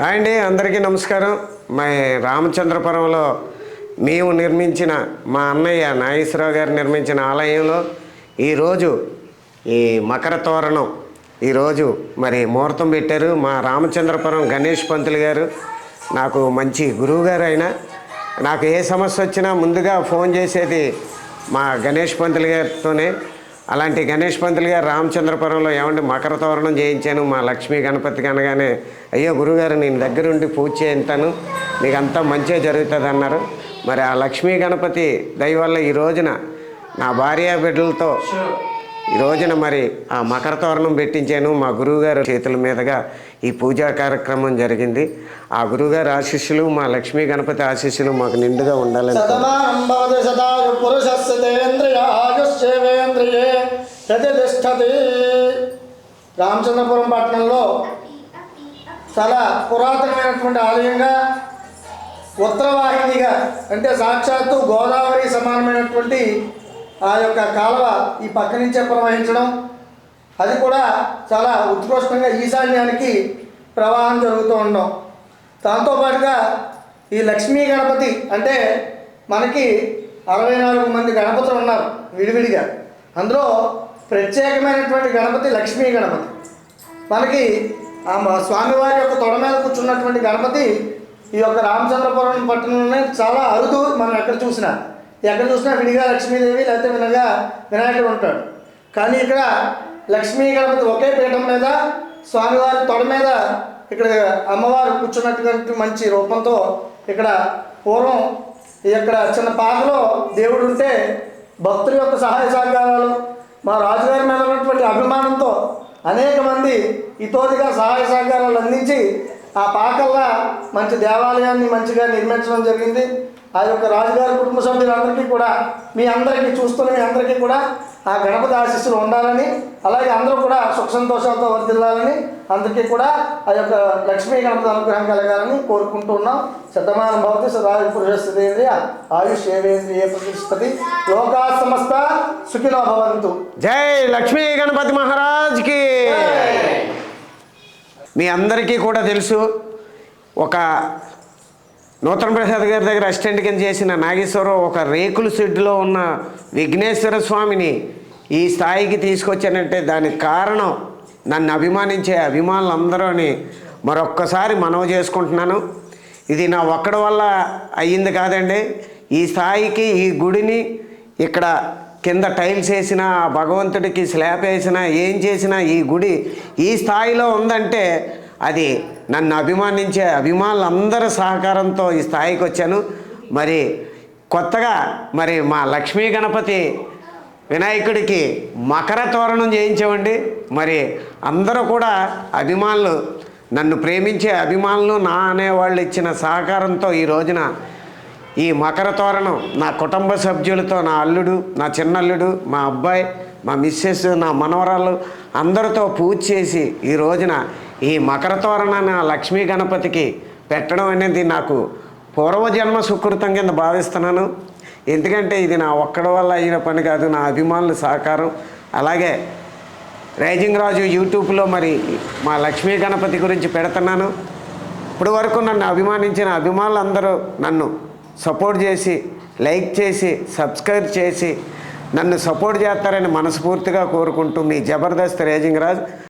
Hi అండి, అందరికీ నమస్కారం. మా రామచంద్రపురంలో మేము నిర్మించిన మా అన్నయ్య నాగేశ్వరరావు గారు నిర్మించిన ఆలయంలో ఈరోజు ఈ మకర తోరణం ఈరోజు మరి ముహూర్తం పెట్టారు. మా రామచంద్రపురం గణేష్ పంతులు గారు నాకు మంచి గురువు గారు. అయినా నాకు ఏ సమస్య వచ్చినా ముందుగా ఫోన్ చేసేది మా గణేష్ పంతులు గారితోనే. అలాంటి గణేష్ పంతులు గారు రామచంద్రపురంలో ఏమంటే మకర తోరణం చేయించాను మా లక్ష్మీ గణపతికి అనగానే, అయ్యో గురుగారు నేను దగ్గరుండి పూజ చేయించాను, మీకు అంతా మంచిగా జరుగుతుంది అన్నారు. మరి ఆ లక్ష్మీ గణపతి దయ వల్ల ఈ రోజున నా భార్య బిడ్డలతో ఈ రోజున మరి ఆ మకర తోరణం పెట్టించాను. మా గురువుగారు చేతుల మీదుగా ఈ పూజా కార్యక్రమం జరిగింది. ఆ గురువుగారు ఆశీస్సులు, మా లక్ష్మీ గణపతి ఆశీస్సులు మాకు నిండుగా ఉండాలని. రామచంద్రపురం పట్టణంలో చాలా పురాతనమైనటువంటి ఆలయంగా, ఉత్తరవాహినిగా అంటే సాక్షాత్తు గోదావరి సమానమైనటువంటి ఆ యొక్క కాలువ ఈ పక్క నుంచే ప్రవహించడం, అది కూడా చాలా ఉత్కృష్టంగా ఈశాన్యానికి ప్రవాహం జరుగుతూ ఉండడం. దాంతోపాటుగా ఈ లక్ష్మీ గణపతి అంటే మనకి 64 మంది గణపతులు ఉన్నారు విడివిడిగా. అందులో ప్రత్యేకమైనటువంటి గణపతి లక్ష్మీ గణపతి. మనకి ఆ స్వామివారి యొక్క తొడ మీద కూర్చున్నటువంటి గణపతి ఈ యొక్క రామచంద్రపురం పట్టణంలోనే చాలా అరుదు. మనం ఎక్కడ చూసినా విడిగా లక్ష్మీదేవి లేకపోతే వినాయకుడు ఉంటాడు. కానీ ఇక్కడ లక్ష్మీ గణపతి ఒకే పీఠం మీద స్వామివారి తొడ మీద ఇక్కడ అమ్మవారు కూర్చున్నటువంటి మంచి రూపంతో ఇక్కడ పూర్వం ఇక్కడ చిన్న పాకలో దేవుడు ఉంటే భక్తుల యొక్క సహాయ సహకారాలు, మా రాజుగారి మీద ఉన్నటువంటి అభిమానంతో అనేక మంది ఇతోదిగా సహాయ సహకారాలు అందించి ఆ పాకల్లా మంచి దేవాలయాన్ని మంచిగా నిర్మించడం జరిగింది. ఆ యొక్క రాజుగారి కుటుంబ సభ్యులందరికీ కూడా మీ అందరికీ కూడా ఆ గణపతి ఆశీస్సులు ఉండాలని, అలాగే అందరూ కూడా సుఖ సంతోషాలతో వర్ధిల్లాలని, అందరికీ కూడా ఆ యొక్క లక్ష్మీ గణపతి అనుగ్రహం కలగాలని కోరుకుంటూ ఉన్నాం. శతమానం భవతి సదాయు పురుషేంద్రియ ఆయుష్ ఏవేంద్రియ ప్రతిష్టతి లోకా సమస్త సుఖినో భవంతు. జై లక్ష్మీ గణపతి మహారాజ్కి. మీ అందరికీ కూడా తెలుసు, ఒక నూతన ప్రసాద్ గారి దగ్గర అసిస్టెంట్ కింద చేసిన నాగేశ్వరరావు ఒక రేకుల షెడ్డులో ఉన్న విఘ్నేశ్వర స్వామిని ఈ స్థాయికి తీసుకొచ్చానంటే దానికి కారణం నన్ను అభిమానించే అభిమానులందరూని మరొక్కసారి మనవి చేసుకుంటున్నాను. ఇది నా ఒక్కడి వల్ల అయ్యింది కాదండి. ఈ స్థాయికి ఈ గుడిని ఇక్కడ కింద టైల్స్ వేసినా, భగవంతుడికి స్లాబ్ వేసినా, ఏం చేసినా ఈ గుడి ఈ స్థాయిలో ఉందంటే అది నన్ను అభిమానించే అభిమానులందరి సహకారంతో ఈ స్థాయికి వచ్చాను. మరి కొత్తగా మరి మా లక్ష్మీ గణపతి వినాయకుడికి మకర తోరణం చేయించామండి. మరి అందరూ కూడా అభిమానులు, నన్ను ప్రేమించే అభిమానులు, నా అనేవాళ్ళు ఇచ్చిన సహకారంతో ఈ రోజున ఈ మకర తోరణం నా కుటుంబ సభ్యులతో, నా అల్లుడు, నా చిన్నల్లుడు, మా అబ్బాయి, మా మిస్సెస్, నా మనవరాళ్ళు అందరితో పూజ చేసి ఈ రోజున ఈ మకర తోరణాన్ని లక్ష్మీ గణపతికి పెట్టడం అనేది నాకు పూర్వజన్మ సుకృతం కింద భావిస్తున్నాను. ఎందుకంటే ఇది నా ఒక్కడి వల్ల అయిన పని కాదు, నా అభిమానుల సహకారం. అలాగే రైజింగ్ రాజు యూట్యూబ్లో మరి మా లక్ష్మీ గణపతి గురించి పెడుతున్నాను. ఇప్పటి వరకు నన్ను అభిమానించిన అభిమానులందరూ నన్ను సపోర్ట్ చేసి, లైక్ చేసి, సబ్స్క్రైబ్ చేసి నన్ను సపోర్ట్ చేస్తారని మనస్ఫూర్తిగా కోరుకుంటూ మీ జబర్దస్త్ రైజింగ్ రాజ్.